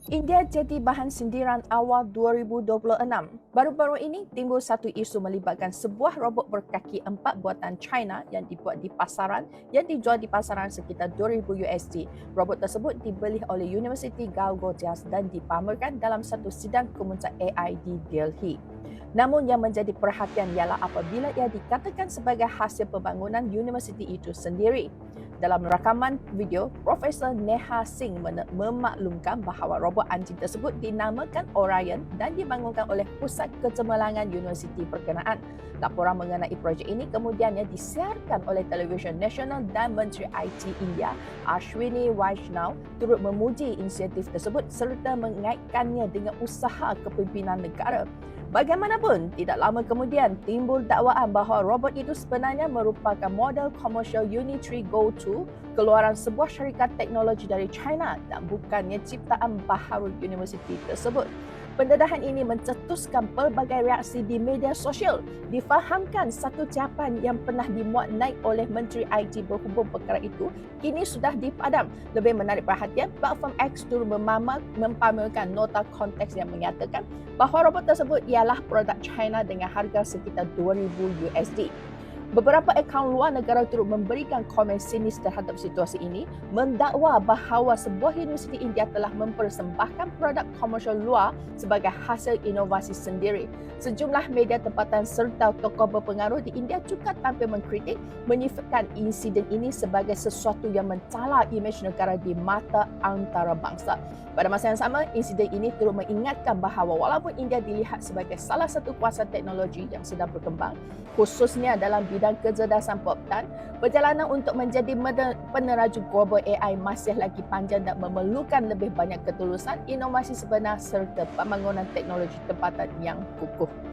India jadi bahan sindiran awal 2026. Baru-baru ini timbul satu isu melibatkan sebuah robot berkaki 4 buatan China yang dibuat di pasaran yang dijual di pasaran sekitar 2000 USD. Robot tersebut dibeli oleh Universiti Galgotias dan dipamerkan dalam satu sidang Komunitas AI di Delhi. Namun yang menjadi perhatian ialah apabila ia dikatakan sebagai hasil pembangunan universiti itu sendiri. Dalam rakaman video, Profesor Neha Singh memaklumkan bahawa robot anjing tersebut dinamakan Orion dan dibangunkan oleh Pusat Kecemerlangan Universiti berkenaan. Laporan mengenai projek ini kemudiannya disiarkan oleh televisyen nasional dan Menteri IT India Ashwini Vaishnaw turut memuji inisiatif tersebut serta mengaitkannya dengan usaha kepimpinan negara. Bagaimanapun, tidak lama kemudian timbul dakwaan bahawa robot itu sebenarnya merupakan model komersial Unitree Go 2 keluaran sebuah syarikat teknologi dari China dan bukannya ciptaan baharu universiti tersebut. Pendedahan ini mencetuskan pelbagai reaksi di media sosial. Difahamkan satu jawapan yang pernah dimuat naik oleh Menteri IT berhubung perkara itu kini sudah dipadam. Lebih menarik perhatian, platform X turut mempamerkan nota konteks yang menyatakan bahawa robot tersebut ialah produk China dengan harga sekitar 2000 USD. Beberapa akaun luar negara turut memberikan komen sinis terhadap situasi ini, mendakwa bahawa sebuah universiti India telah mempersembahkan produk komersial luar sebagai hasil inovasi sendiri. Sejumlah media tempatan serta tokoh berpengaruh di India juga tampil mengkritik, menyifatkan insiden ini sebagai sesuatu yang mencela imej negara di mata antarabangsa. Pada masa yang sama, insiden ini turut mengingatkan bahawa walaupun India dilihat sebagai salah satu kuasa teknologi yang sedang berkembang, khususnya dalam bidang kecerdasan buatan, perjalanan untuk menjadi peneraju global AI masih lagi panjang dan memerlukan lebih banyak ketulusan, inovasi sebenar serta pembangunan teknologi tempatan yang kukuh.